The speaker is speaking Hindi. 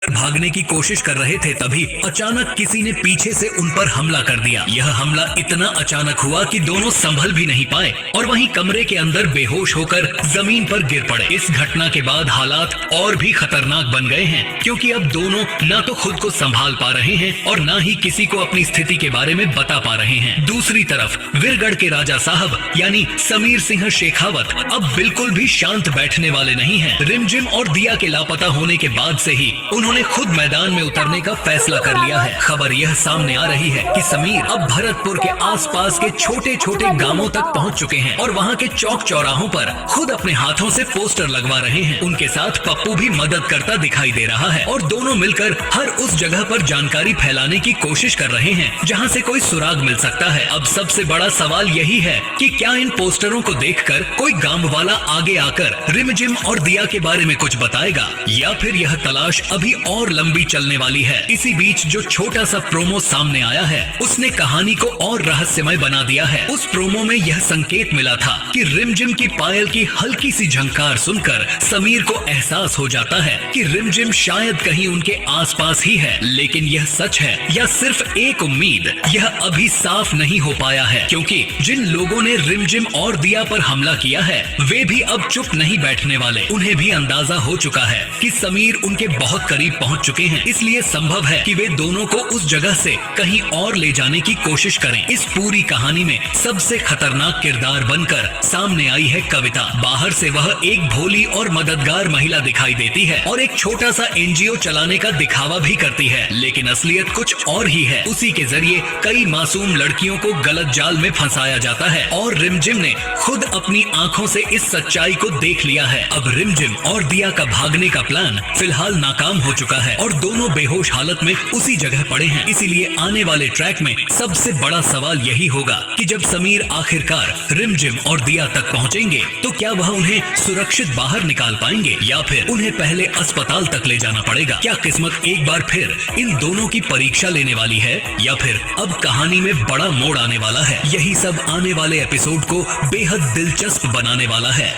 भागने की कोशिश कर रहे थे, तभी अचानक किसी ने पीछे से उन पर हमला कर दिया। यह हमला इतना अचानक हुआ कि दोनों संभल भी नहीं पाए और वहीं कमरे के अंदर बेहोश होकर जमीन पर गिर पड़े। इस घटना के बाद हालात और भी खतरनाक बन गए हैं, क्योंकि अब दोनों न तो खुद को संभाल पा रहे हैं और न ही किसी को अपनी स्थिति के बारे में बता पा रहे हैं। दूसरी तरफ वीरगढ़ के राजा साहब यानी समीर सिंह शेखावत अब बिल्कुल भी शांत बैठने वाले नहीं हैं। रिमझिम और दिया के लापता होने के बाद से ही उन्होंने खुद मैदान में उतरने का फैसला कर लिया है। खबर यह सामने आ रही है कि समीर अब भरतपुर के आसपास के छोटे छोटे गांवों तक पहुंच चुके हैं और वहां के चौक चौराहों पर खुद अपने हाथों से पोस्टर लगवा रहे हैं। उनके साथ पप्पू भी मदद करता दिखाई दे रहा है और दोनों मिलकर हर उस जगह पर जानकारी फैलाने की कोशिश कर रहे हैं जहां से कोई सुराग मिल सकता है। अब सबसे बड़ा सवाल यही है कि क्या इन पोस्टरों को देखकर कोई गांव वाला आगे आकर रिमझिम और दिया के बारे में कुछ बताएगा, या फिर यह तलाश अभी और लंबी चलने वाली है। इसी बीच जो छोटा सा प्रोमो सामने आया है उसने कहानी को और रहस्यमय बना दिया है। उस प्रोमो में यह संकेत मिला था कि रिमझिम की पायल की हल्की सी झंकार सुनकर समीर को एहसास हो जाता है कि रिमझिम शायद कहीं उनके आसपास ही है। लेकिन यह सच है या सिर्फ एक उम्मीद, यह अभी साफ नहीं हो पाया है, क्योंकि जिन लोगों ने रिमझिम और दिया पर हमला किया है वे भी अब चुप नहीं बैठने वाले। उन्हें भी अंदाजा हो चुका है कि समीर उनके बहुत करीब पहुंच चुके हैं, इसलिए संभव है कि वे दोनों को उस जगह से कहीं और ले जाने की कोशिश करें। इस पूरी कहानी में सबसे खतरनाक किरदार बनकर सामने आई है कविता। बाहर से वह एक भोली और मददगार महिला दिखाई देती है और एक छोटा सा एनजीओ चलाने का दिखावा भी करती है, लेकिन असलियत कुछ और ही है। उसी के जरिए कई मासूम लड़कियों को गलत जाल में फंसाया जाता है और रिमझिम ने खुद अपनी आंखों से इस सच्चाई को देख लिया है। अब रिमझिम और दिया का भागने का प्लान फिलहाल नाकाम हो चुका है और दोनों बेहोश हालत में उसी जगह पड़े हैं। इसीलिए आने वाले ट्रैक में सबसे बड़ा सवाल यही होगा कि जब समीर आखिरकार रिमझिम और दिया तक पहुंचेंगे तो क्या वह उन्हें सुरक्षित बाहर निकाल पाएंगे या फिर उन्हें पहले अस्पताल तक ले जाना पड़ेगा। क्या किस्मत एक बार फिर इन दोनों की परीक्षा लेने वाली है या फिर अब कहानी में बड़ा मोड़ आने वाला है। यही सब आने वाले एपिसोड को बेहद दिलचस्प बनाने वाला है।